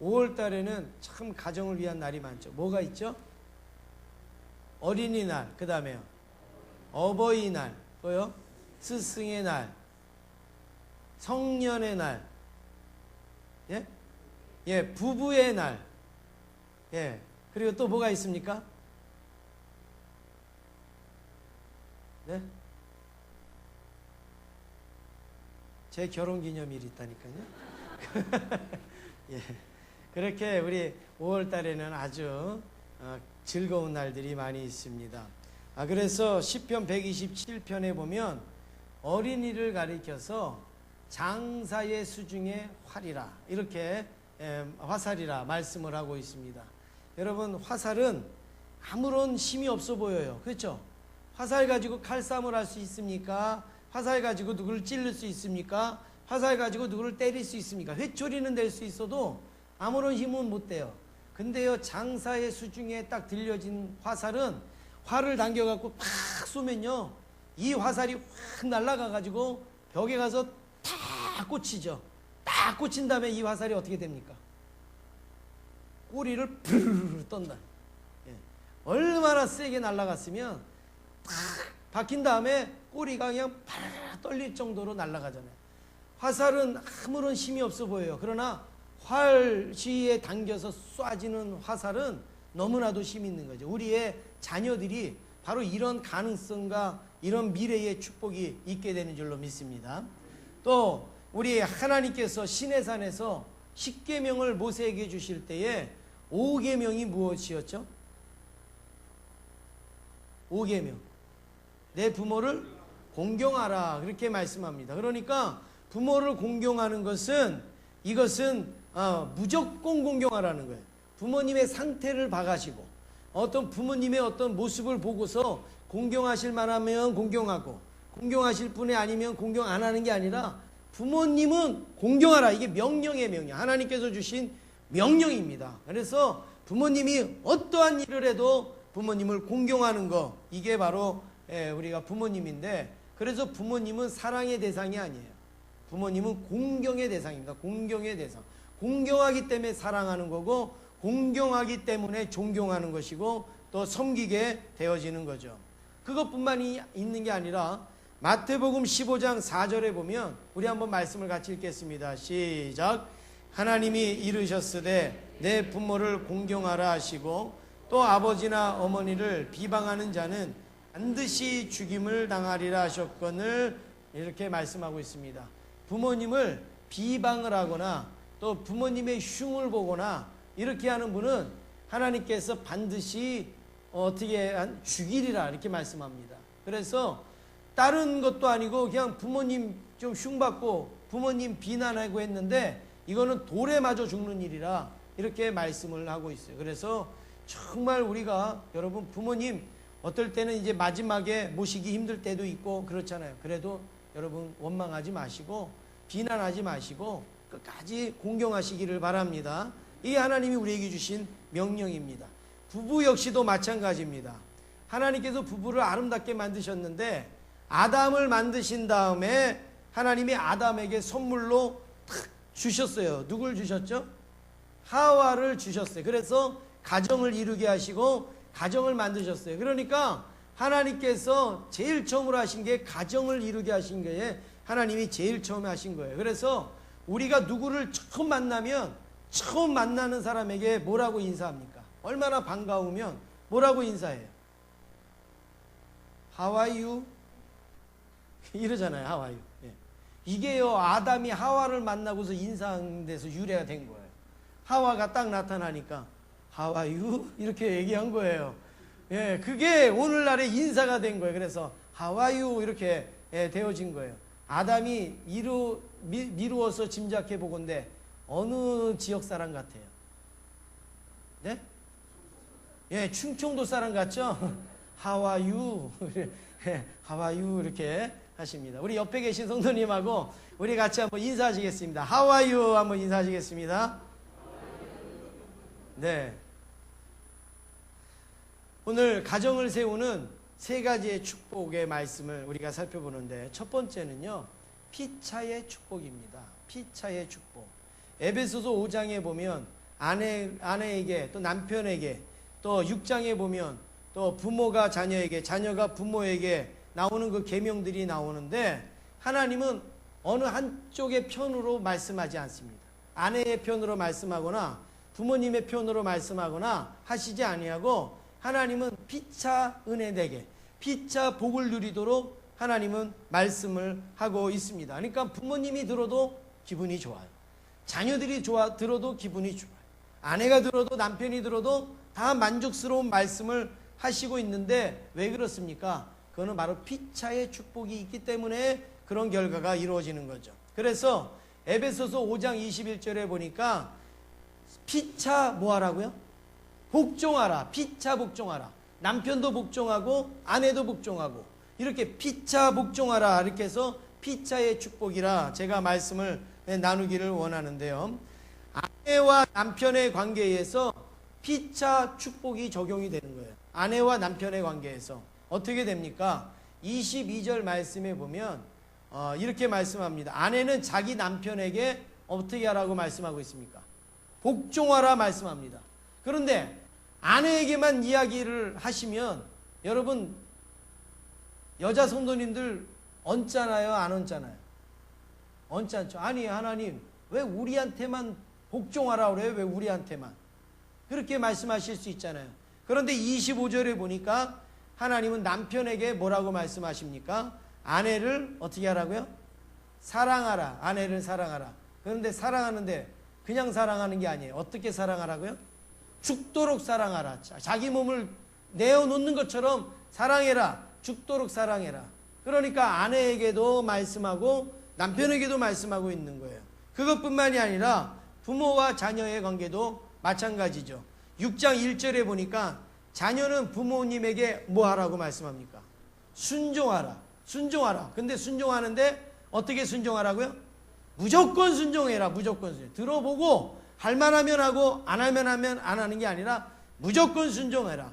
5월 달에는 참 가정을 위한 날이 많죠. 뭐가 있죠? 어린이날, 그 다음에요 어버이날, 또요 스승의 날, 성년의 날, 예? 예, 부부의 날, 예, 그리고 또 뭐가 있습니까? 네? 제 결혼기념일이 있다니까요. 예, 그렇게 우리 5월 달에는 아주 즐거운 날들이 많이 있습니다. 그래서 시편 127편에 보면 어린이를 가리켜서 장사의 수중에 활이라, 이렇게 화살이라 말씀을 하고 있습니다. 여러분, 화살은 아무런 힘이 없어 보여요. 그렇죠? 화살 가지고 칼싸움을 할 수 있습니까? 화살 가지고 누구를 찌를 수 있습니까? 화살 가지고 누구를 때릴 수 있습니까? 회초리는 될 수 있어도 아무런 힘은 못 돼요. 근데요, 장사의 수중에 딱 들려진 화살은 활을 당겨갖고 팍 쏘면요, 이 화살이 확 날아가가지고 벽에 가서 딱 꽂히죠. 딱 꽂힌 다음에 이 화살이 어떻게 됩니까? 꼬리를 부르르 떤다. 예. 얼마나 세게 날아갔으면 탁 박힌 다음에 꼬리가 그냥 파르르 떨릴 정도로 날아가잖아요. 화살은 아무런 힘이 없어 보여요. 그러나 활시에 당겨서 쏴지는 화살은 너무나도 힘이 있는 거죠. 우리의 자녀들이 바로 이런 가능성과 이런 미래의 축복이 있게 되는 줄로 믿습니다. 또 우리 하나님께서 시내산에서 10계명을 모세에게 주실 때에 5계명이 무엇이었죠? 5계명. 내 부모를 공경하라, 그렇게 말씀합니다. 그러니까 부모를 공경하는 것은, 이것은 무조건 공경하라는 거예요. 부모님의 상태를 봐가시고 어떤 부모님의 어떤 모습을 보고서 공경하실 만하면 공경하고, 공경하실 분이 아니면 공경 안 하는 게 아니라 부모님은 공경하라. 이게 명령의 명령, 하나님께서 주신 명령입니다. 그래서 부모님이 어떠한 일을 해도 부모님을 공경하는 거, 이게 바로 우리가 부모님인데, 그래서 부모님은 사랑의 대상이 아니에요. 부모님은 공경의 대상입니다. 공경의 대상. 공경하기 때문에 사랑하는 거고, 공경하기 때문에 존경하는 것이고, 또 섬기게 되어지는 거죠. 그것뿐만이 있는 게 아니라 마태복음 15장 4절에 보면, 우리 한번 말씀을 같이 읽겠습니다. 시작. 하나님이 이르셨으되 내 부모를 공경하라 하시고 또 아버지나 어머니를 비방하는 자는 반드시 죽임을 당하리라 하셨거늘, 이렇게 말씀하고 있습니다. 부모님을 비방을 하거나 또 부모님의 흉을 보거나 이렇게 하는 분은 하나님께서 반드시 어떻게 죽이리라, 이렇게 말씀합니다. 그래서 다른 것도 아니고 그냥 부모님 좀 흉받고 부모님 비난하고 했는데 이거는 돌에 맞아 죽는 일이라, 이렇게 말씀을 하고 있어요. 그래서 정말 우리가, 여러분, 부모님 어떨 때는 이제 마지막에 모시기 힘들 때도 있고 그렇잖아요. 그래도 여러분 원망하지 마시고 비난하지 마시고 끝까지 공경하시기를 바랍니다. 이게 하나님이 우리에게 주신 명령입니다. 부부 역시도 마찬가지입니다. 하나님께서 부부를 아름답게 만드셨는데 아담을 만드신 다음에 하나님이 아담에게 선물로 탁 주셨어요. 누굴 주셨죠? 하와를 주셨어요. 그래서 가정을 이루게 하시고 가정을 만드셨어요. 그러니까 하나님께서 제일 처음으로 하신 게 가정을 이루게 하신 거예요. 하나님이 제일 처음에 하신 거예요. 그래서 우리가 누구를 처음 만나면 처음 만나는 사람에게 뭐라고 인사합니까? 얼마나 반가우면 뭐라고 인사해요? How are you? 이러잖아요. How are you? 예. 이게요, 아담이 하와를 만나고서 인사한 데서 유래가 된 거예요. 하와가 딱 나타나니까 How are you? 이렇게 얘기한 거예요. 예, 그게 오늘날의 인사가 된 거예요. 그래서 How are you? 이렇게 되어진 거예요. 아담이 미루어서 짐작해 보건대 어느 지역 사람 같아요? 네? 예, 충청도 사람 같죠? How are you? How are you? 이렇게 하십니다. 우리 옆에 계신 성도님하고 우리 같이 한번 인사하시겠습니다. How are you? 한번 인사하시겠습니다. 네. 오늘 가정을 세우는 세 가지의 축복의 말씀을 우리가 살펴보는데, 첫 번째는요, 피차의 축복입니다. 피차의 축복. 에베소서 5장에 보면 아내에게 또 남편에게 또 6장에 보면 또 부모가 자녀에게 자녀가 부모에게 나오는 그 계명들이 나오는데 하나님은 어느 한쪽의 편으로 말씀하지 않습니다. 아내의 편으로 말씀하거나 부모님의 편으로 말씀하거나 하시지 아니하고 하나님은 피차 은혜 되게 피차 복을 누리도록 하나님은 말씀을 하고 있습니다. 그러니까 부모님이 들어도 기분이 좋아요. 자녀들이 들어도 기분이 좋아요. 아내가 들어도 남편이 들어도 다 만족스러운 말씀을 하시고 있는데 왜 그렇습니까? 그거는 바로 피차의 축복이 있기 때문에 그런 결과가 이루어지는 거죠. 그래서 에베소서 5장 21절에 보니까 피차 뭐 하라고요? 복종하라. 피차 복종하라. 남편도 복종하고 아내도 복종하고 이렇게 피차 복종하라 이렇게 해서 피차의 축복이라 제가 말씀을 나누기를 원하는데요. 아내와 남편의 관계에서 피차 축복이 적용이 되는 거예요. 아내와 남편의 관계에서 어떻게 됩니까? 22절 말씀에 보면 이렇게 말씀합니다. 아내는 자기 남편에게 어떻게 하라고 말씀하고 있습니까? 복종하라 말씀합니다. 그런데 아내에게만 이야기를 하시면 여러분 여자 성도님들 얹잖아요, 안 얹잖아요? 얹지 않죠. 아니 하나님 왜 우리한테만 복종하라 그래요? 왜 우리한테만? 그렇게 말씀하실 수 있잖아요. 그런데 25절에 보니까 하나님은 남편에게 뭐라고 말씀하십니까? 아내를 어떻게 하라고요? 사랑하라. 아내를 사랑하라. 그런데 사랑하는데 그냥 사랑하는 게 아니에요. 어떻게 사랑하라고요? 죽도록 사랑하라. 자기 몸을 내어놓는 것처럼 사랑해라. 죽도록 사랑해라. 그러니까 아내에게도 말씀하고 남편에게도 말씀하고 있는 거예요. 그것뿐만이 아니라 부모와 자녀의 관계도 마찬가지죠. 6장 1절에 보니까 자녀는 부모님에게 뭐 하라고 말씀합니까? 순종하라. 순종하라. 근데 순종하는데 어떻게 순종하라고요? 무조건 순종해라. 무조건 순종. 들어보고 할 만하면 하고 안 하면 안 하는 게 아니라 무조건 순종해라.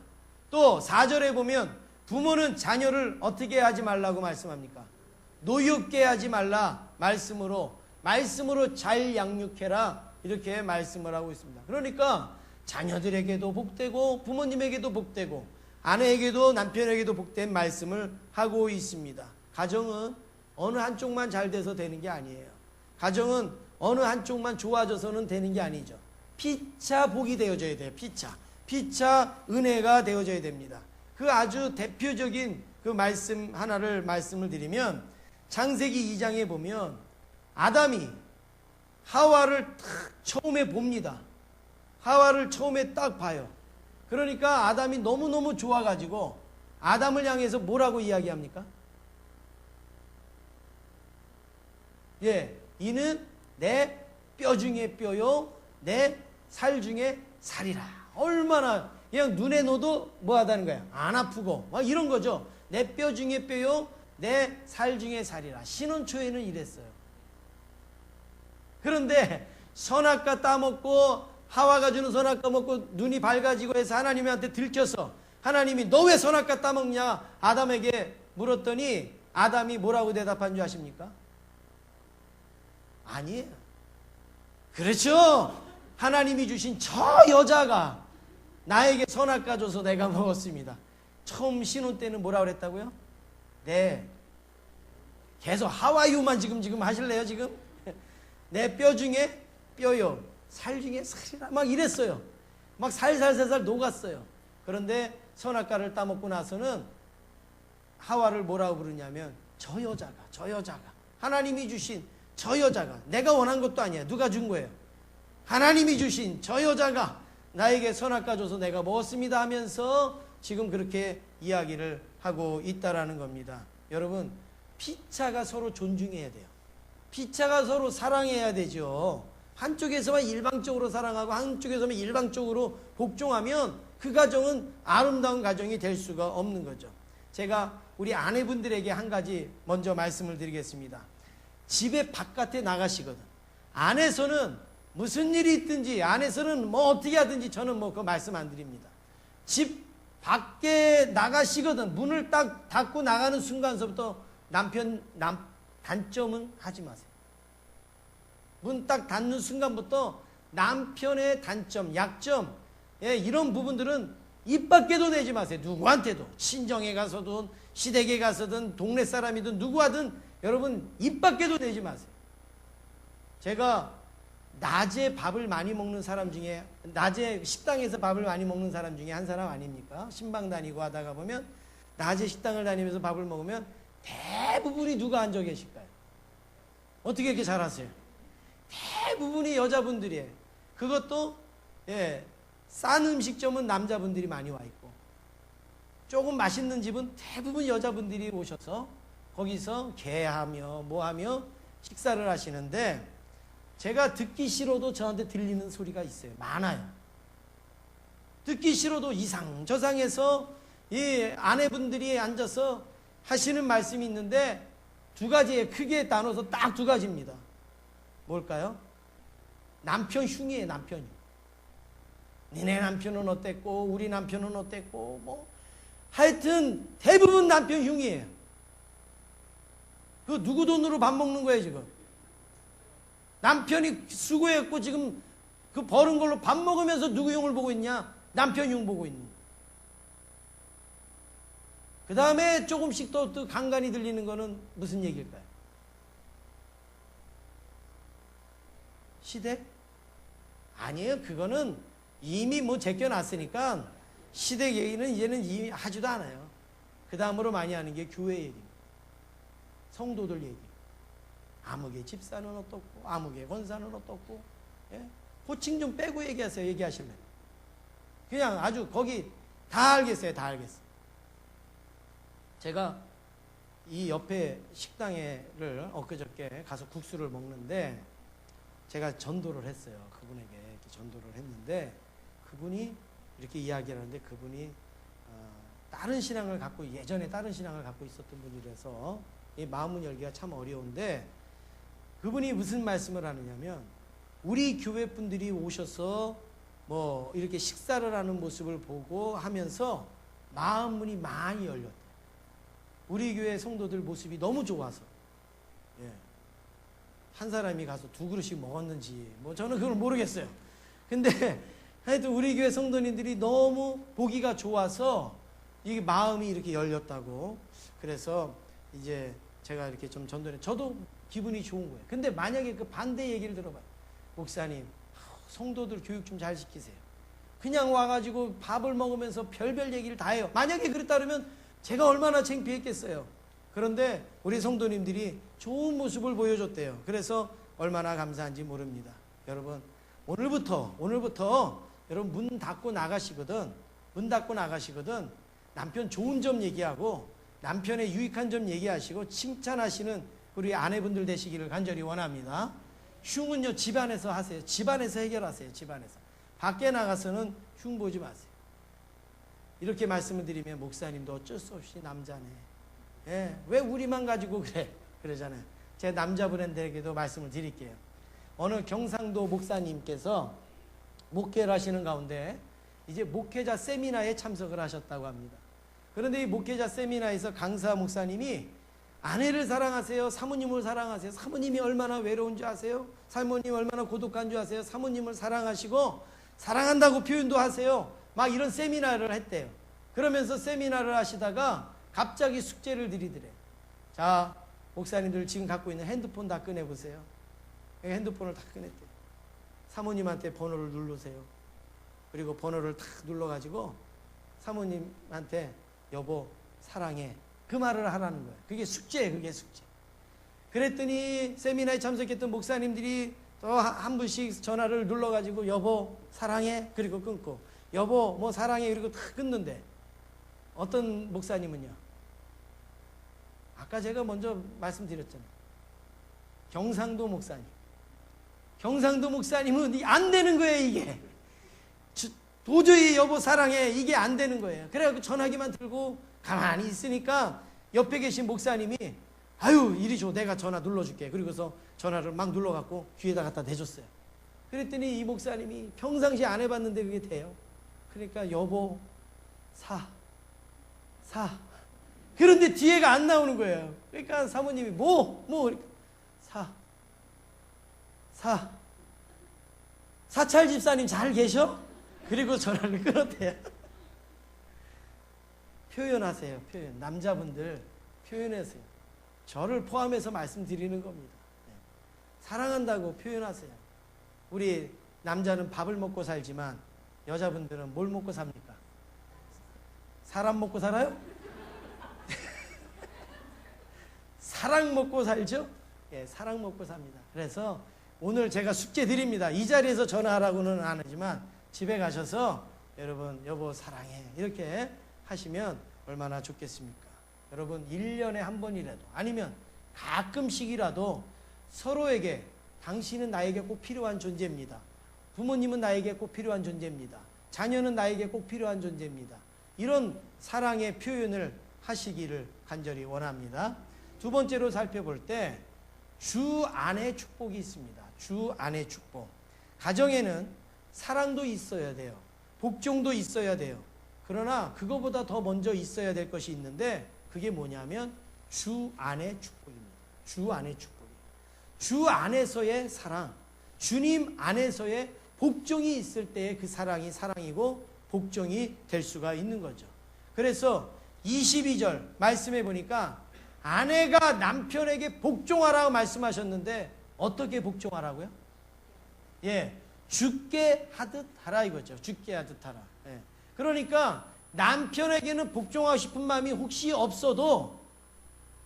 또 4절에 보면 부모는 자녀를 어떻게 하지 말라고 말씀합니까? 노엽게 하지 말라. 말씀으로 잘 양육해라. 이렇게 말씀을 하고 있습니다. 그러니까 자녀들에게도 복되고 부모님에게도 복되고 아내에게도 남편에게도 복된 말씀을 하고 있습니다. 가정은 어느 한쪽만 잘 돼서 되는 게 아니에요. 가정은 어느 한쪽만 좋아져서는 되는 게 아니죠. 피차 복이 되어져야 돼요. 피차 은혜가 되어져야 됩니다. 그 아주 대표적인 그 말씀 하나를 말씀을 드리면 창세기 2장에 보면 아담이 하와를 딱 처음에 봅니다. 하와를 처음에 딱 봐요. 그러니까 아담이 너무너무 좋아가지고 아담을 향해서 뭐라고 이야기합니까? 예, 이는 내 뼈 중에 뼈요 내 살 중에 살이라. 얼마나 그냥 눈에 넣어도 뭐 하다는 거야? 안 아프고 막 이런 거죠. 내 뼈 중에 뼈요 내 살 중에 살이라. 신혼 초에는 이랬어요. 그런데 선악과 따먹고 하와가 주는 선악과 먹고 눈이 밝아지고 해서 하나님한테 들켜서 하나님이 너 왜 선악과 따먹냐 아담에게 물었더니 아담이 뭐라고 대답한 줄 아십니까? 아니에요. 그렇죠. 하나님이 주신 저 여자가 나에게 선악과 줘서 내가 먹었습니다. 처음 신혼 때는 뭐라고 그랬다고요? 네. 계속 하와유만 지금 하실래요 지금? 내 뼈 중에 뼈요 살 중에 살이라 막 이랬어요. 막 살살살살 녹았어요. 그런데 선악과를 따먹고 나서는 하와를 뭐라고 부르냐면 저 여자가 하나님이 주신 저 여자가 내가 원한 것도 아니야. 누가 준 거예요? 하나님이 주신 저 여자가 나에게 선악과 줘서 내가 먹었습니다 하면서 지금 그렇게 이야기를 하고 있다라는 겁니다. 여러분 피차가 서로 존중해야 돼요. 피차가 서로 사랑해야 되죠. 한쪽에서만 일방적으로 사랑하고 한쪽에서만 일방적으로 복종하면 그 가정은 아름다운 가정이 될 수가 없는 거죠. 제가 우리 아내분들에게 한 가지 먼저 말씀을 드리겠습니다. 집에 바깥에 나가시거든. 안에서는 무슨 일이 있든지 안에서는 뭐 어떻게 하든지 저는 뭐 그 말씀 안 드립니다. 집 밖에 나가시거든. 문을 딱 닫고 나가는 순간서부터 단점은 하지 마세요. 문 딱 닫는 순간부터 남편의 단점, 약점, 예, 이런 부분들은 입 밖에도 내지 마세요. 누구한테도. 친정에 가서든 시댁에 가서든 동네 사람이든 누구하든 여러분 입 밖에도 내지 마세요. 제가 낮에 밥을 많이 먹는 사람 중에, 낮에 식당에서 밥을 많이 먹는 사람 중에 한 사람 아닙니까? 신방 다니고 하다가 보면 낮에 식당을 다니면서 밥을 먹으면 대부분이 누가 앉아 계실까요? 어떻게 이렇게 잘하세요? 대부분이 여자분들이에요. 그것도 예, 싼 음식점은 남자분들이 많이 와 있고, 조금 맛있는 집은 대부분 여자분들이 오셔서 거기서 개하며 뭐하며 식사를 하시는데, 제가 듣기 싫어도 저한테 들리는 소리가 있어요. 많아요. 듣기 싫어도 이상 저상해서 이 아내분들이 앉아서 하시는 말씀이 있는데, 두 가지에 크게 나눠서 딱 두 가지입니다. 뭘까요? 남편 흉이에요. 남편 흉. 니네 남편은 어땠고 우리 남편은 어땠고 뭐 하여튼 대부분 남편 흉이에요. 그 누구 돈으로 밥 먹는 거예요 지금? 남편이 수고했고 지금 그 버는 걸로 밥 먹으면서 누구 흉을 보고 있냐? 남편 흉 보고 있는. 그 다음에 조금씩 또 간간히 들리는 거는 무슨 얘기일까요? 시댁? 아니에요. 그거는 이미 뭐 제껴놨으니까 시댁 얘기는 이제는 이미 하지도 않아요. 그 다음으로 많이 하는 게 교회 얘기입니다. 성도들 얘기. 아무개 집사는 어떻고 아무개 권사는 어떻고, 예? 호칭 좀 빼고 얘기하세요. 얘기하실래요? 그냥 아주 거기 다 알겠어요. 다 알겠어요. 제가 이 옆에 식당에를 엊그저께 가서 국수를 먹는데 제가 전도를 했어요. 그분에게 이렇게 전도를 했는데 그분이 이렇게 이야기를 하는데, 그분이 다른 신앙을 갖고, 예전에 다른 신앙을 갖고 있었던 분이라서 이 마음문 열기가 참 어려운데, 그분이 무슨 말씀을 하느냐면, 우리 교회 분들이 오셔서 뭐 이렇게 식사를 하는 모습을 보고 하면서 마음문이 많이 열렸대요. 우리 교회 성도들 모습이 너무 좋아서. 예. 한 사람이 가서 두 그릇씩 먹었는지 뭐 저는 그걸 모르겠어요. 근데 하여튼 우리 교회 성도님들이 너무 보기가 좋아서 이게 마음이 이렇게 열렸다고. 그래서 이제 제가 이렇게 좀 전도해, 저도 기분이 좋은 거예요. 근데 만약에 그 반대 얘기를 들어봐요. 목사님, 성도들 교육 좀 잘 시키세요. 그냥 와가지고 밥을 먹으면서 별별 얘기를 다 해요. 만약에 그랬다 그러면 제가 얼마나 창피했겠어요. 그런데 우리 성도님들이 좋은 모습을 보여줬대요. 그래서 얼마나 감사한지 모릅니다. 여러분, 오늘부터 여러분 문 닫고 나가시거든, 남편 좋은 점 얘기하고 남편의 유익한 점 얘기하시고 칭찬하시는 우리 아내분들 되시기를 간절히 원합니다. 흉은요 집안에서 하세요. 집안에서 해결하세요. 집안에서. 밖에 나가서는 흉 보지 마세요. 이렇게 말씀을 드리면, 목사님도 어쩔 수 없이 남자네, 예, 왜 우리만 가지고 그래? 그러잖아요. 제가 남자분들에게도 말씀을 드릴게요. 어느 경상도 목사님께서 목회를 하시는 가운데 이제 목회자 세미나에 참석을 하셨다고 합니다. 그런데 이 목회자 세미나에서 강사 목사님이 아내를 사랑하세요, 사모님을 사랑하세요, 사모님이 얼마나 외로운 줄 아세요, 사모님이 얼마나 고독한 줄 아세요, 사모님을 사랑하시고 사랑한다고 표현도 하세요, 막 이런 세미나를 했대요. 그러면서 세미나를 하시다가 갑자기 숙제를 드리더래. 자, 목사님들 지금 갖고 있는 핸드폰 다 꺼내보세요. 핸드폰을 다 꺼냈대요. 사모님한테 번호를 누르세요. 그리고 번호를 탁 눌러가지고 사모님한테 여보 사랑해, 그 말을 하라는 거예요. 그게 숙제예요. 그게 숙제. 그랬더니 세미나에 참석했던 목사님들이 또 한 분씩 전화를 눌러가지고 여보 사랑해, 그리고 끊고 여보 뭐 사랑해, 그리고 탁 끊는데, 어떤 목사님은요, 아까 제가 먼저 말씀드렸잖아요. 경상도 목사님. 경상도 목사님은 안 되는 거예요. 이게 도저히 여보 사랑해 이게 안 되는 거예요. 그래갖고 전화기만 들고 가만히 있으니까 옆에 계신 목사님이 아유 이리 줘, 내가 전화 눌러줄게. 그리고서 전화를 막 눌러갖고 귀에다 갖다 대줬어요. 그랬더니 이 목사님이 평상시에 안 해봤는데 그게 돼요. 그러니까 여보 사. 그런데 뒤에가 안 나오는 거예요. 그러니까 사모님이 뭐 사. 사찰 집사님 잘 계셔? 그리고 전화를 끊었대요. 표현하세요. 표현. 남자분들 표현하세요. 저를 포함해서 말씀드리는 겁니다. 네. 사랑한다고 표현하세요. 우리 남자는 밥을 먹고 살지만 여자분들은 뭘 먹고 삽니까? 사람 먹고 살아요? 사랑 먹고 살죠? 예, 사랑 먹고 삽니다. 그래서 오늘 제가 숙제 드립니다. 이 자리에서 전화하라고는 안 하지만 집에 가셔서 여러분 여보 사랑해 이렇게 하시면 얼마나 좋겠습니까? 여러분 1년에 한 번이라도 아니면 가끔씩이라도 서로에게 당신은 나에게 꼭 필요한 존재입니다. 부모님은 나에게 꼭 필요한 존재입니다. 자녀는 나에게 꼭 필요한 존재입니다. 이런 사랑의 표현을 하시기를 간절히 원합니다. 두 번째로 살펴볼 때 주 안에 축복이 있습니다. 주 안에 축복. 가정에는 사랑도 있어야 돼요. 복종도 있어야 돼요. 그러나 그거보다 더 먼저 있어야 될 것이 있는데 그게 뭐냐면 주 안의 축복입니다. 주 안의 축복이에요. 주 안에서의 사랑, 주님 안에서의 복종이 있을 때의 그 사랑이 사랑이고 복종이 될 수가 있는 거죠. 그래서 22절 말씀해 보니까 아내가 남편에게 복종하라고 말씀하셨는데 어떻게 복종하라고요? 예, 죽게 하듯 하라 이거죠. 죽게 하듯 하라. 예. 그러니까 남편에게는 복종하고 싶은 마음이 혹시 없어도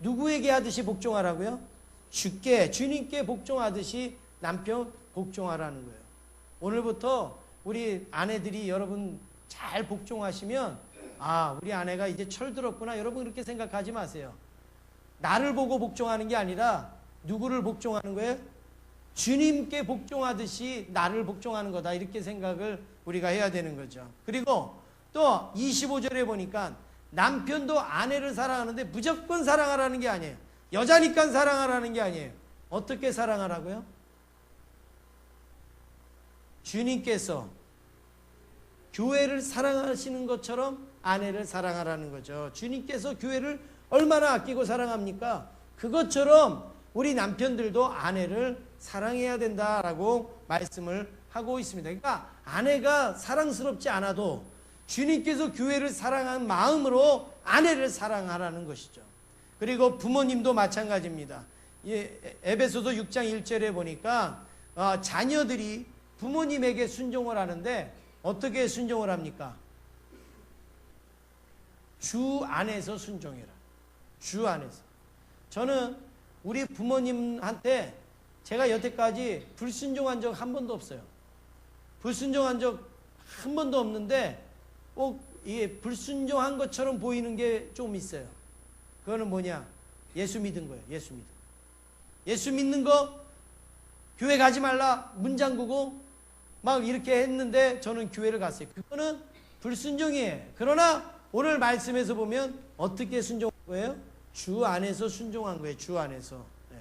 누구에게 하듯이 복종하라고요? 주님께 복종하듯이 남편 복종하라는 거예요. 오늘부터 우리 아내들이 여러분 잘 복종하시면 아, 우리 아내가 이제 철들었구나. 여러분 그렇게 생각하지 마세요. 나를 보고 복종하는 게 아니라 누구를 복종하는 거예요? 주님께 복종하듯이 나를 복종하는 거다. 이렇게 생각을 우리가 해야 되는 거죠. 그리고 또 25절에 보니까 남편도 아내를 사랑하는데 무조건 사랑하라는 게 아니에요. 여자니까 사랑하라는 게 아니에요. 어떻게 사랑하라고요? 주님께서 교회를 사랑하시는 것처럼 아내를 사랑하라는 거죠. 주님께서 교회를 얼마나 아끼고 사랑합니까? 그것처럼 우리 남편들도 아내를 사랑해야 된다라고 말씀을 하고 있습니다. 그러니까 아내가 사랑스럽지 않아도 주님께서 교회를 사랑한 마음으로 아내를 사랑하라는 것이죠. 그리고 부모님도 마찬가지입니다. 에베소서 6장 1절에 보니까 자녀들이 부모님에게 순종을 하는데 어떻게 순종을 합니까? 주 안에서 순종해라. 주 안에서. 저는 우리 부모님한테 제가 여태까지 불순종한 적 한 번도 없어요. 불순종한 적 한 번도 없는데 꼭 이게 불순종한 것처럼 보이는 게 좀 있어요. 그거는 뭐냐? 예수 믿은 거예요. 예수 믿은 거. 예수 믿는 거 교회 가지 말라 문 잠그고 막 이렇게 했는데 저는 교회를 갔어요. 그거는 불순종이에요. 그러나 오늘 말씀에서 보면 어떻게 순종한 거예요? 주 안에서 순종한 거예요. 주 안에서. 네.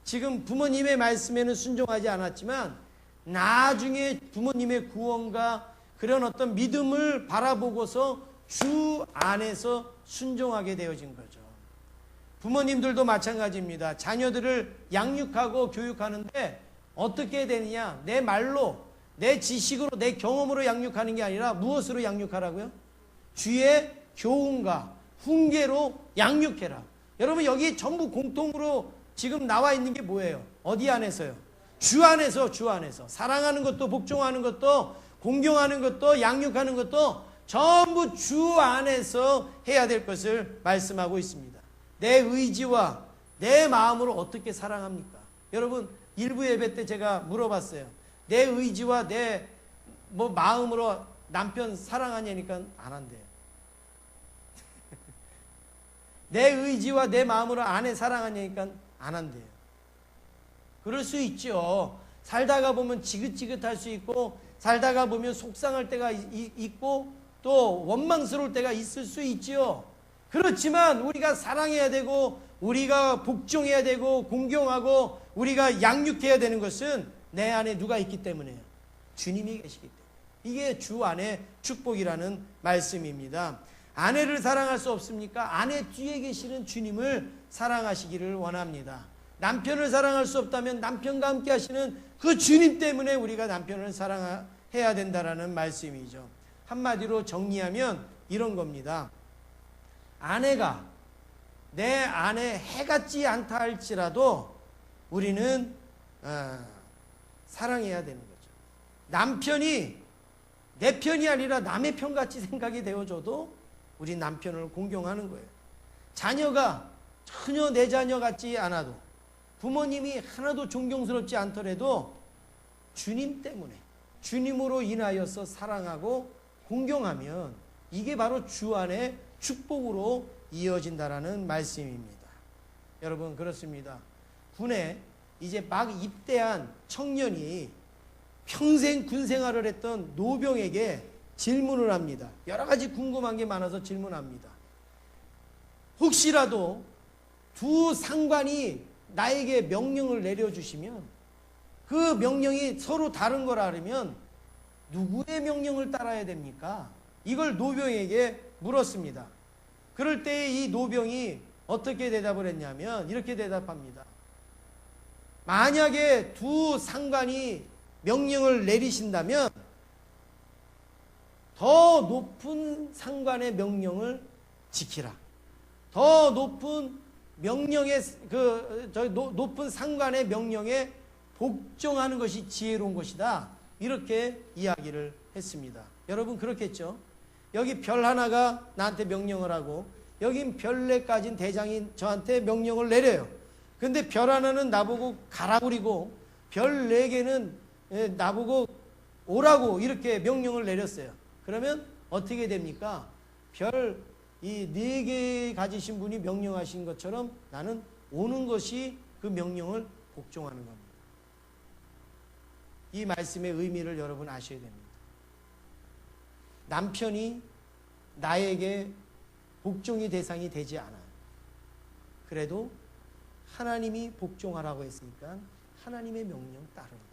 지금 부모님의 말씀에는 순종하지 않았지만 나중에 부모님의 구원과 그런 어떤 믿음을 바라보고서 주 안에서 순종하게 되어진 거죠. 부모님들도 마찬가지입니다. 자녀들을 양육하고 교육하는데 어떻게 되느냐? 내 말로, 내 지식으로, 내 경험으로 양육하는 게 아니라 무엇으로 양육하라고요? 주의 교훈과 훈계로 양육해라. 여러분 여기 전부 공통으로 지금 나와 있는 게 뭐예요? 어디 안에서요? 주 안에서, 주 안에서. 사랑하는 것도 복종하는 것도 공경하는 것도 양육하는 것도 전부 주 안에서 해야 될 것을 말씀하고 있습니다. 내 의지와 내 마음으로 어떻게 사랑합니까? 여러분 일부 예배 때 제가 물어봤어요. 내 의지와 내 마음으로 남편 사랑하냐니까 안 한대요. 내 의지와 내 마음으로 아내 사랑하냐니까 안 한대요. 그럴 수 있죠. 살다가 보면 지긋지긋할 수 있고 살다가 보면 속상할 때가 있고 또 원망스러울 때가 있을 수 있지요. 그렇지만 우리가 사랑해야 되고 우리가 복종해야 되고 공경하고 우리가 양육해야 되는 것은 내 안에 누가 있기 때문에요. 주님이 계시기 때문에. 이게 주 안의 축복이라는 말씀입니다. 아내를 사랑할 수 없습니까? 아내 뒤에 계시는 주님을 사랑하시기를 원합니다. 남편을 사랑할 수 없다면 남편과 함께 하시는 그 주님 때문에 우리가 남편을 사랑해야 된다라는 말씀이죠. 한마디로 정리하면 이런 겁니다. 아내가 내 아내 해같지 않다 할지라도 우리는 사랑해야 되는 거죠. 남편이 내 편이 아니라 남의 편같이 생각이 되어줘도 우리 남편을 공경하는 거예요. 자녀가 전혀 내 자녀 같지 않아도, 부모님이 하나도 존경스럽지 않더라도 주님 때문에, 주님으로 인하여서 사랑하고 공경하면 이게 바로 주 안의 축복으로 이어진다라는 말씀입니다. 여러분, 그렇습니다. 군에 이제 막 입대한 청년이 평생 군 생활을 했던 노병에게 질문을 합니다. 여러 가지 궁금한 게 많아서 질문합니다. 혹시라도 두 상관이 나에게 명령을 내려주시면 그 명령이 서로 다른 거라 그러면 누구의 명령을 따라야 됩니까? 이걸 노병에게 물었습니다. 그럴 때 이 노병이 어떻게 대답을 했냐면 이렇게 대답합니다. 만약에 두 상관이 명령을 내리신다면 더 높은 상관의 명령을 지키라. 더 높은 명령의 높은 상관의 명령에 복종하는 것이 지혜로운 것이다. 이렇게 이야기를 했습니다. 여러분, 그렇겠죠? 여기 별 하나가 나한테 명령을 하고 여긴 별 4가지인 대장이 저한테 명령을 내려요. 근데 별 하나는 나보고 가라고 그리고 별 4개는 나보고 오라고 이렇게 명령을 내렸어요. 그러면 어떻게 됩니까? 별 이 4개 가지신 분이 명령하신 것처럼 나는 오는 것이 그 명령을 복종하는 겁니다. 이 말씀의 의미를 여러분 아셔야 됩니다. 남편이 나에게 복종의 대상이 되지 않아요. 그래도 하나님이 복종하라고 했으니까 하나님의 명령 따르는 거예요.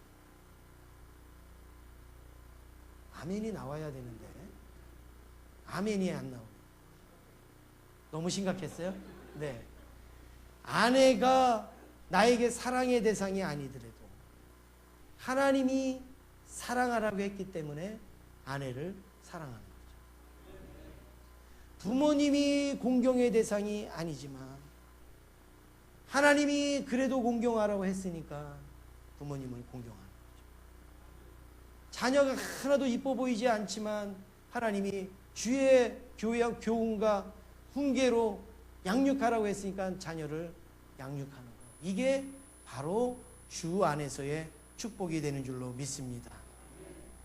아멘이 나와야 되는데 아멘이 안 나오고. 너무 심각했어요? 네. 아내가 나에게 사랑의 대상이 아니더라도 하나님이 사랑하라고 했기 때문에 아내를 사랑하는 거죠. 부모님이 공경의 대상이 아니지만 하나님이 그래도 공경하라고 했으니까 부모님을 공경하는 거죠. 자녀가 하나도 이뻐 보이지 않지만 하나님이 주의 교훈과 훈계로 양육하라고 했으니까 자녀를 양육하는 것. 이게 바로 주 안에서의 축복이 되는 줄로 믿습니다.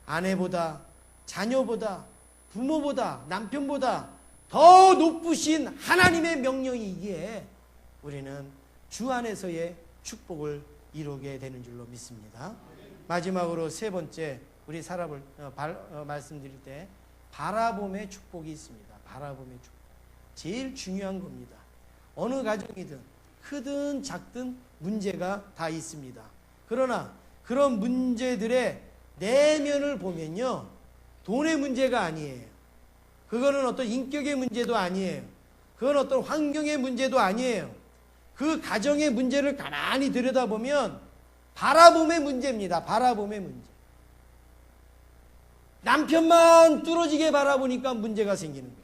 아내보다, 자녀보다, 부모보다, 남편보다 더 높으신 하나님의 명령이기에 우리는 주 안에서의 축복을 이루게 되는 줄로 믿습니다. 마지막으로 3번째, 우리 말씀드릴 때 바라봄의 축복이 있습니다. 바라봄의 축복. 제일 중요한 겁니다. 어느 가정이든 크든 작든 문제가 다 있습니다. 그러나 그런 문제들의 내면을 보면요, 돈의 문제가 아니에요. 그거는 어떤 인격의 문제도 아니에요. 그건 어떤 환경의 문제도 아니에요. 그 가정의 문제를 가만히 들여다보면 바라봄의 문제입니다. 바라봄의 문제. 남편만 뚫어지게 바라보니까 문제가 생기는 거예요.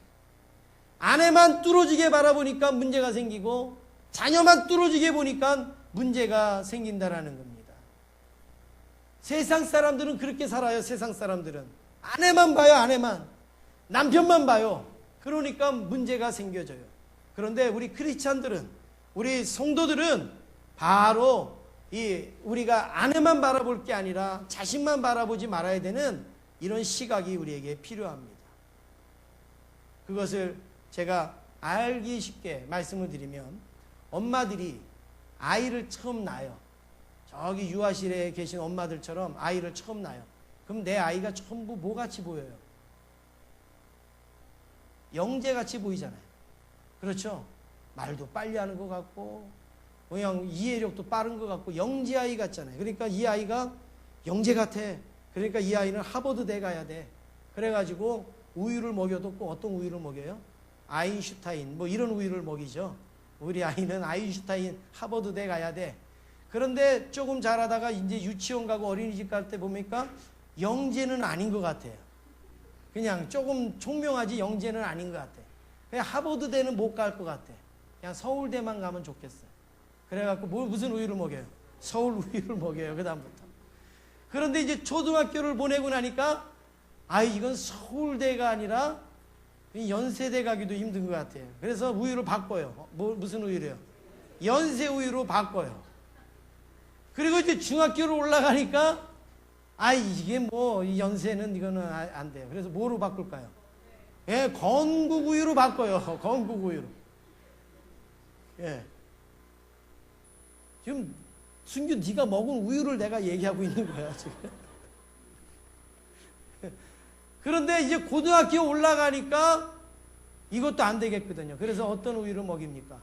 아내만 뚫어지게 바라보니까 문제가 생기고 자녀만 뚫어지게 보니까 문제가 생긴다라는 겁니다. 세상 사람들은 그렇게 살아요. 세상 사람들은 아내만 봐요. 아내만. 남편만 봐요. 그러니까 문제가 생겨져요. 그런데 우리 크리스찬들은, 우리 성도들은 바로 우리가 아내만 바라볼 게 아니라 자신만 바라보지 말아야 되는 이런 시각이 우리에게 필요합니다. 그것을 제가 알기 쉽게 말씀을 드리면, 엄마들이 아이를 처음 낳아요. 저기 유아실에 계신 엄마들처럼 아이를 처음 낳아요. 그럼 내 아이가 전부 뭐같이 보여요? 영재같이 보이잖아요. 그렇죠? 말도 빨리 하는 것 같고 그냥 이해력도 빠른 것 같고 영재아이 같잖아요. 그러니까 이 아이가 영재 같아. 그러니까 이 아이는 하버드대 가야 돼. 그래가지고 우유를 먹여도 꼭 어떤 우유를 먹여요? 아인슈타인 뭐 이런 우유를 먹이죠. 우리 아이는 아인슈타인 하버드대 가야 돼. 그런데 조금 자라다가 이제 유치원 가고 어린이집 갈 때 보니까 영재는 아닌 것 같아요. 그냥 조금 총명하지 영재는 아닌 것 같아. 그냥 하버드대는 못 갈 것 같아. 그냥 서울대만 가면 좋겠어요. 그래갖고 무슨 우유를 먹여요? 서울 우유를 먹여요. 그 다음부터. 그런데 이제 초등학교를 보내고 나니까 이건 서울대가 아니라 연세대 가기도 힘든 것 같아요. 그래서 우유를 바꿔요. 무슨 우유래요? 연세 우유로 바꿔요. 그리고 이제 중학교로 올라가니까 이게 뭐 연세는 이거는 안 돼요. 그래서 뭐로 바꿀까요? 예, 건국 우유로 바꿔요. 건국 우유로. 예. 지금 순규 네가 먹은 우유를 내가 얘기하고 있는 거야 지금. 그런데 이제 고등학교 올라가니까 이것도 안 되겠거든요. 그래서 어떤 우유를 먹입니까?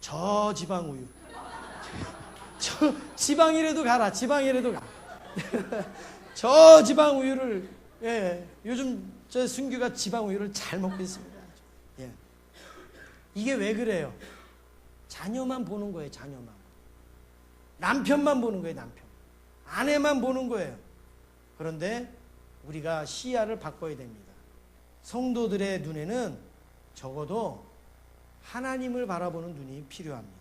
저지방 우유. 지방이라도 가라. 지방이라도 가. 저지방 우유를, 예, 요즘 저 순규가 지방 우유를 잘 먹고 있습니다. 예. 이게 왜 그래요? 자녀만 보는 거예요. 자녀만. 남편만 보는 거예요. 남편. 아내만 보는 거예요. 그런데 우리가 시야를 바꿔야 됩니다. 성도들의 눈에는 적어도 하나님을 바라보는 눈이 필요합니다.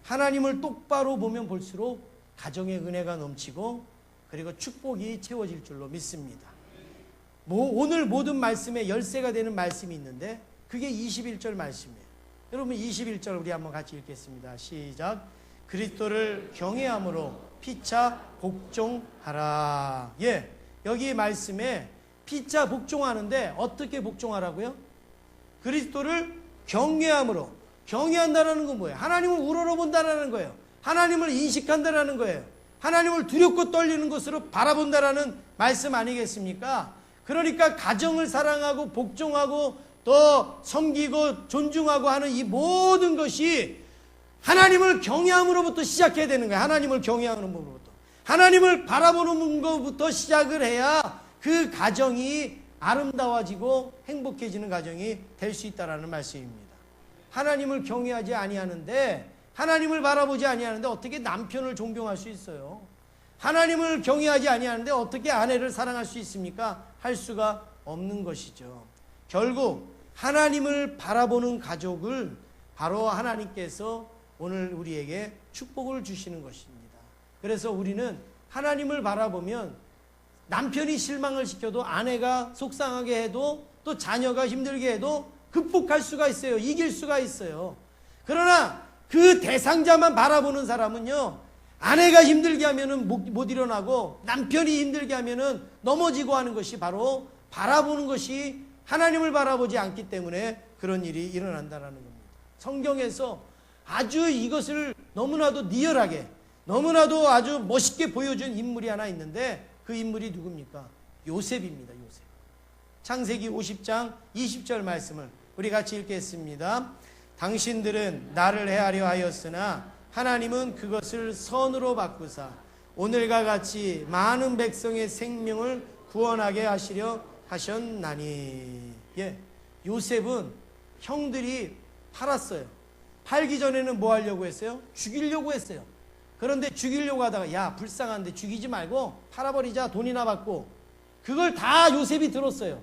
하나님을 똑바로 보면 볼수록 가정의 은혜가 넘치고 그리고 축복이 채워질 줄로 믿습니다. 오늘 모든 말씀에 열쇠가 되는 말씀이 있는데 그게 21절 말씀이에요. 여러분 21절 우리 한번 같이 읽겠습니다. 시작. 그리스도를 경외함으로 피차 복종하라. 예, 여기 말씀에 피차 복종하는데 어떻게 복종하라고요? 그리스도를 경외함으로. 경외한다는 건 뭐예요? 하나님을 우러러본다는 거예요. 하나님을 인식한다는 거예요. 하나님을 두렵고 떨리는 것으로 바라본다는 말씀 아니겠습니까? 그러니까 가정을 사랑하고 복종하고 또 섬기고 존중하고 하는 이 모든 것이 하나님을 경외함으로부터 시작해야 되는 거예요. 하나님을 경외함으로부터. 하나님을 바라보는 것부터 시작을 해야 그 가정이 아름다워지고 행복해지는 가정이 될 수 있다는 말씀입니다. 하나님을 경외하지 아니하는데, 하나님을 바라보지 아니하는데 어떻게 남편을 존경할 수 있어요? 하나님을 경외하지 아니하는데 어떻게 아내를 사랑할 수 있습니까? 할 수가 없는 것이죠. 결국 하나님을 바라보는 가족을 바로 하나님께서 오늘 우리에게 축복을 주시는 것입니다. 그래서 우리는 하나님을 바라보면 남편이 실망을 시켜도, 아내가 속상하게 해도, 또 자녀가 힘들게 해도 극복할 수가 있어요. 이길 수가 있어요. 그러나 그 대상자만 바라보는 사람은요, 아내가 힘들게 하면은 못 일어나고 남편이 힘들게 하면은 넘어지고 하는 것이 바로 바라보는 것이 하나님을 바라보지 않기 때문에 그런 일이 일어난다는 겁니다. 성경에서 아주 이것을 너무나도 리얼하게, 너무나도 아주 멋있게 보여준 인물이 하나 있는데 그 인물이 누굽니까? 요셉입니다. 요셉. 창세기 50장 20절 말씀을 우리 같이 읽겠습니다. 당신들은 나를 해하려 하였으나 하나님은 그것을 선으로 바꾸사 오늘과 같이 많은 백성의 생명을 구원하게 하시려 하셨나니. 예, 요셉은 형들이 팔았어요. 팔기 전에는 뭐 하려고 했어요? 죽이려고 했어요. 그런데 죽이려고 하다가 야, 불쌍한데 죽이지 말고 팔아버리자, 돈이나 받고. 그걸 다 요셉이 들었어요.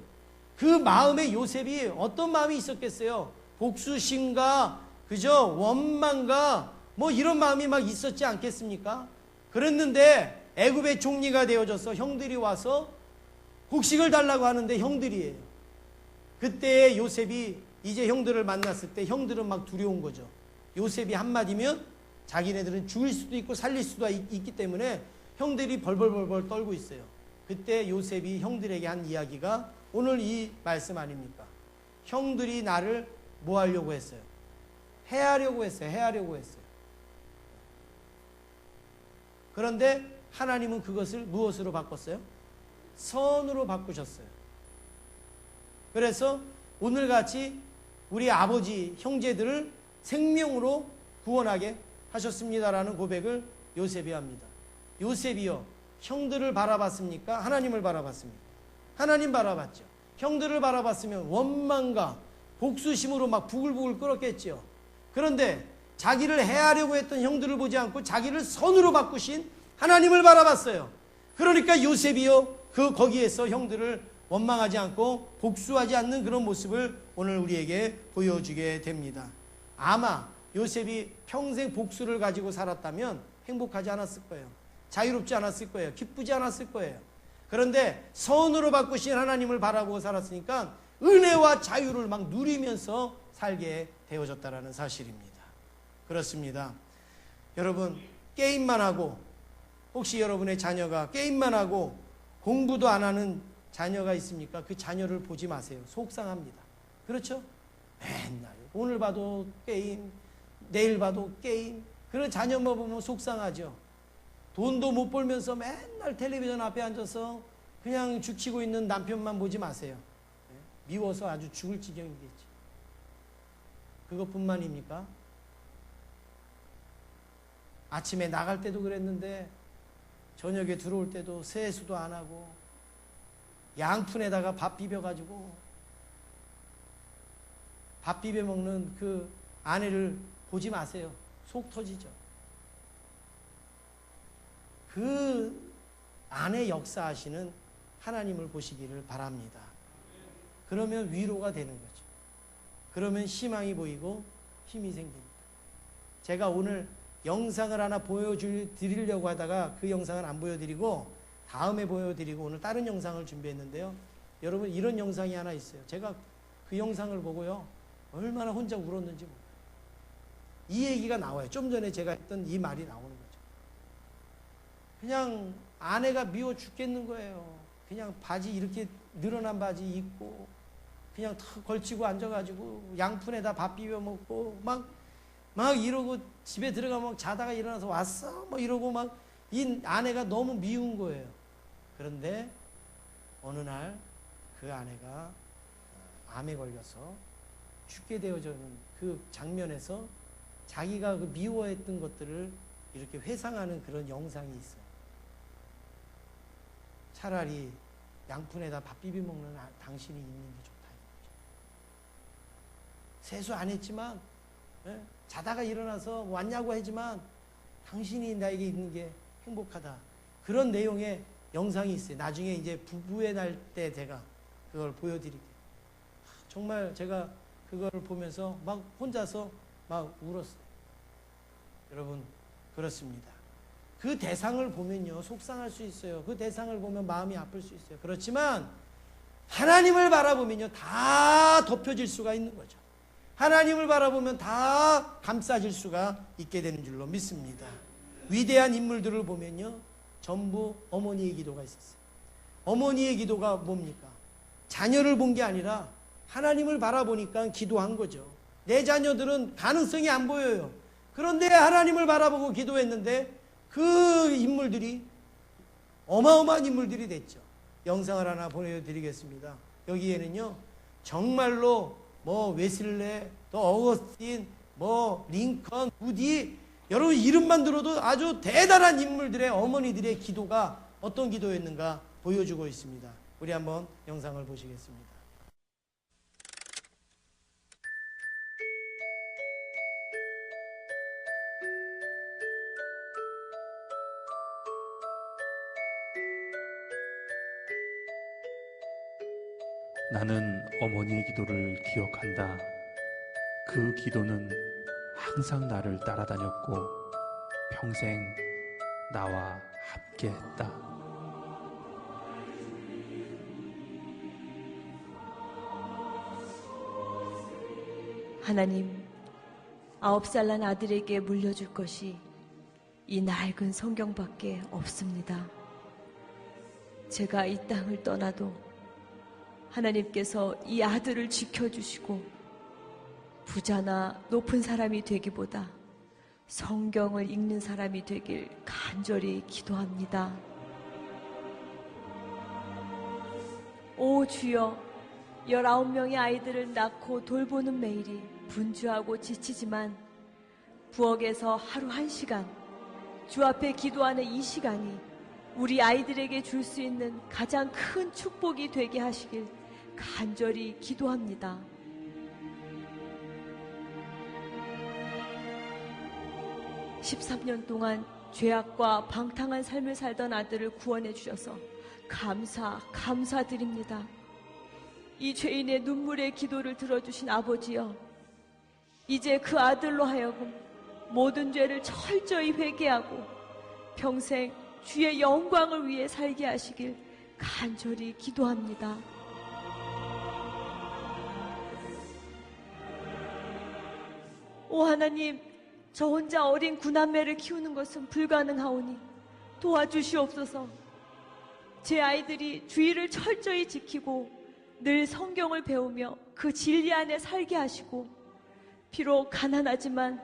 그 마음에 요셉이 어떤 마음이 있었겠어요? 복수심과 그저 원망과 뭐 이런 마음이 막 있었지 않겠습니까? 그랬는데 애굽의 총리가 되어져서 형들이 와서 곡식을 달라고 하는데 형들이에요. 그때 요셉이 이제 형들을 만났을 때 형들은 막 두려운 거죠. 요셉이 한마디면 자기네들은 죽을 수도 있고 살릴 수도 있기 때문에 형들이 벌벌벌벌 떨고 있어요. 그때 요셉이 형들에게 한 이야기가 오늘 이 말씀 아닙니까? 형들이 나를 뭐 하려고 했어요? 해하려고 했어요. 해하려고 했어요. 그런데 하나님은 그것을 무엇으로 바꿨어요? 선으로 바꾸셨어요. 그래서 오늘같이 우리 아버지 형제들을 생명으로 구원하게 하셨습니다라는 고백을 요셉이 합니다. 요셉이요, 형들을 바라봤습니까? 하나님을 바라봤습니까? 하나님 바라봤죠. 형들을 바라봤으면 원망과 복수심으로 막 부글부글 끓었겠죠. 그런데 자기를 해하려고 했던 형들을 보지 않고 자기를 선으로 바꾸신 하나님을 바라봤어요. 그러니까 요셉이요, 거기에서 형들을 원망하지 않고 복수하지 않는 그런 모습을 오늘 우리에게 보여주게 됩니다. 아마 요셉이 평생 복수를 가지고 살았다면 행복하지 않았을 거예요. 자유롭지 않았을 거예요. 기쁘지 않았을 거예요. 그런데 선으로 바꾸신 하나님을 바라보고 살았으니까 은혜와 자유를 막 누리면서 살게 되어졌다는 사실입니다. 그렇습니다. 여러분, 게임만 하고, 혹시 여러분의 자녀가 게임만 하고 공부도 안 하는 자녀가 있습니까? 그 자녀를 보지 마세요. 속상합니다. 그렇죠? 맨날 오늘 봐도 게임, 내일 봐도 게임. 그런 자녀만 보면 속상하죠. 돈도 못 벌면서 맨날 텔레비전 앞에 앉아서 그냥 죽치고 있는 남편만 보지 마세요. 미워서 아주 죽을 지경이겠지. 그것뿐만입니까? 아침에 나갈 때도 그랬는데 저녁에 들어올 때도 세수도 안 하고 양푼에다가 밥 비벼가지고 밥 비벼 먹는 그 아내를 보지 마세요. 속 터지죠. 그 안에 역사하시는 하나님을 보시기를 바랍니다. 그러면 위로가 되는 거죠. 그러면 희망이 보이고 힘이 생깁니다. 제가 오늘 영상을 하나 보여드리려고 하다가 그 영상을 안 보여드리고 다음에 보여드리고 오늘 다른 영상을 준비했는데요. 여러분, 이런 영상이 하나 있어요. 제가 그 영상을 보고요, 얼마나 혼자 울었는지 몰라요. 이 얘기가 나와요. 좀 전에 제가 했던 이 말이 나오는 거죠. 그냥 아내가 미워 죽겠는 거예요. 그냥 바지 이렇게 늘어난 바지 입고 그냥 탁 걸치고 앉아가지고 양푼에다 밥 비벼 먹고 막 이러고 집에 들어가면 자다가 일어나서 왔어? 뭐 이러고 막 이 아내가 너무 미운 거예요. 그런데 어느 날 그 아내가 암에 걸려서 죽게 되어지는 그 장면에서 자기가 그 미워했던 것들을 이렇게 회상하는 그런 영상이 있어요. 차라리 양푼에다 밥 비벼 먹는 당신이 있는 게 좋다. 세수 안 했지만, 자다가 일어나서 왔냐고 하지만 당신이 나에게 있는 게 행복하다. 그런 내용의 영상이 있어요. 나중에 이제 부부의 날 때 제가 그걸 보여드릴게요. 정말 제가 그걸 보면서 막 혼자서 막 울었어요. 여러분, 그렇습니다. 그 대상을 보면요, 속상할 수 있어요. 그 대상을 보면 마음이 아플 수 있어요. 그렇지만 하나님을 바라보면요, 다 덮여질 수가 있는 거죠. 하나님을 바라보면 다 감싸질 수가 있게 되는 줄로 믿습니다. 위대한 인물들을 보면요, 전부 어머니의 기도가 있었어요. 어머니의 기도가 뭡니까? 자녀를 본 게 아니라 하나님을 바라보니까 기도한 거죠. 내 자녀들은 가능성이 안 보여요. 그런데 하나님을 바라보고 기도했는데 그 인물들이 어마어마한 인물들이 됐죠. 영상을 하나 보여드리겠습니다. 여기에는요, 정말로 뭐 웨슬레, 또 어거스틴, 뭐 링컨, 우디, 여러분 이름만 들어도 아주 대단한 인물들의 어머니들의 기도가 어떤 기도였는가 보여주고 있습니다. 우리 한번 영상을 보시겠습니다. 나는 어머니의 기도를 기억한다. 그 기도는 항상 나를 따라다녔고 평생 나와 함께했다. 하나님, 9살 난 아들에게 물려줄 것이 이 낡은 성경밖에 없습니다. 제가 이 땅을 떠나도 하나님께서 이 아들을 지켜주시고 부자나 높은 사람이 되기보다 성경을 읽는 사람이 되길 간절히 기도합니다. 오 주여, 19명의 아이들을 낳고 돌보는 매일이 분주하고 지치지만 부엌에서 하루 1시간 주 앞에 기도하는 이 시간이 우리 아이들에게 줄 수 있는 가장 큰 축복이 되게 하시길 간절히 기도합니다. 13년 동안 죄악과 방탕한 삶을 살던 아들을 구원해 주셔서 감사드립니다. 이 죄인의 눈물의 기도를 들어주신 아버지여, 이제 그 아들로 하여금 모든 죄를 철저히 회개하고 평생 주의 영광을 위해 살게 하시길 간절히 기도합니다. 오 하나님, 저 혼자 어린 구남매를 키우는 것은 불가능하오니 도와주시옵소서. 제 아이들이 주의를 철저히 지키고 늘 성경을 배우며 그 진리 안에 살게 하시고, 비록 가난하지만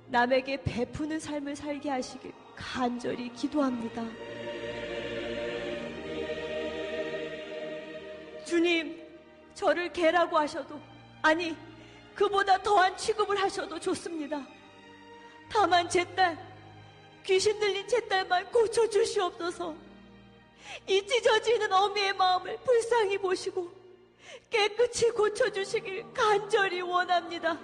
남에게 베푸는 삶을 살게 하시길 간절히 기도합니다. 주님, 저를 개라고 하셔도, 아니 그보다 더한 취급을 하셔도 좋습니다. 다만 제 딸, 귀신 들린 제 딸만 고쳐주시옵소서. 이 찢어지는 어미의 마음을 불쌍히 보시고 깨끗이 고쳐주시길 간절히 원합니다.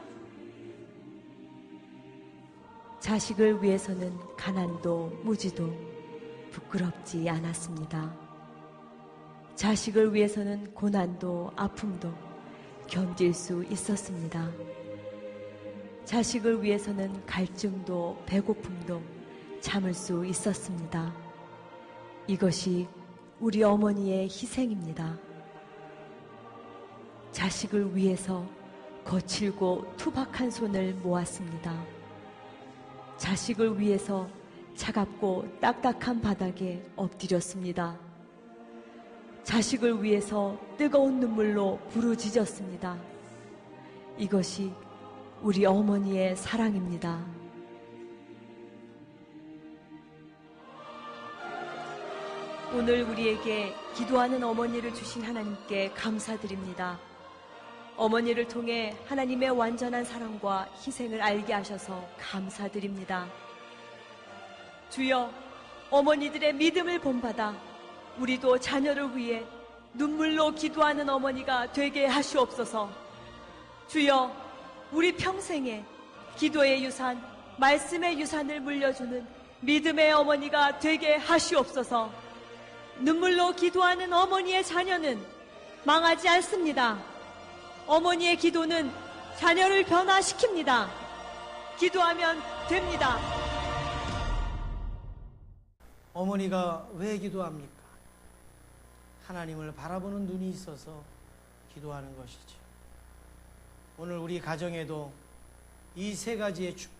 자식을 위해서는 가난도 무지도 부끄럽지 않았습니다. 자식을 위해서는 고난도 아픔도 견딜 수 있었습니다. 자식을 위해서는 갈증도 배고픔도 참을 수 있었습니다. 이것이 우리 어머니의 희생입니다. 자식을 위해서 거칠고 투박한 손을 모았습니다. 자식을 위해서 차갑고 딱딱한 바닥에 엎드렸습니다. 자식을 위해서 뜨거운 눈물로 부르짖었습니다. 이것이 우리 어머니의 사랑입니다. 오늘 우리에게 기도하는 어머니를 주신 하나님께 감사드립니다. 어머니를 통해 하나님의 완전한 사랑과 희생을 알게 하셔서 감사드립니다. 주여, 어머니들의 믿음을 본받아 우리도 자녀를 위해 눈물로 기도하는 어머니가 되게 하시옵소서. 주여, 우리 평생에 기도의 유산, 말씀의 유산을 물려주는 믿음의 어머니가 되게 하시옵소서. 눈물로 기도하는 어머니의 자녀는 망하지 않습니다. 어머니의 기도는 자녀를 변화시킵니다. 기도하면 됩니다. 어머니가 왜 기도합니까? 하나님을 바라보는 눈이 있어서 기도하는 것이죠. 오늘 우리 가정에도 이 세 가지의 축복,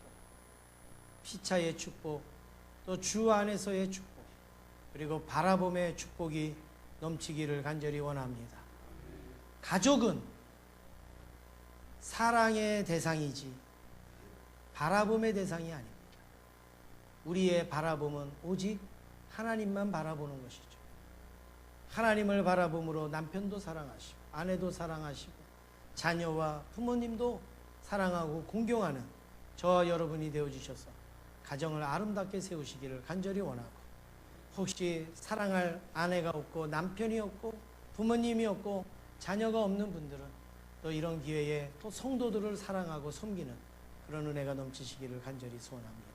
피차의 축복, 또 주 안에서의 축복, 그리고 바라봄의 축복이 넘치기를 간절히 원합니다. 가족은 사랑의 대상이지 바라봄의 대상이 아닙니다. 우리의 바라봄은 오직 하나님만 바라보는 것이죠. 하나님을 바라봄으로 남편도 사랑하시고 아내도 사랑하시고 자녀와 부모님도 사랑하고 공경하는 저와 여러분이 되어주셔서 가정을 아름답게 세우시기를 간절히 원하고, 혹시 사랑할 아내가 없고 남편이 없고 부모님이 없고 자녀가 없는 분들은 또 이런 기회에 또 성도들을 사랑하고 섬기는 그런 은혜가 넘치시기를 간절히 소원합니다.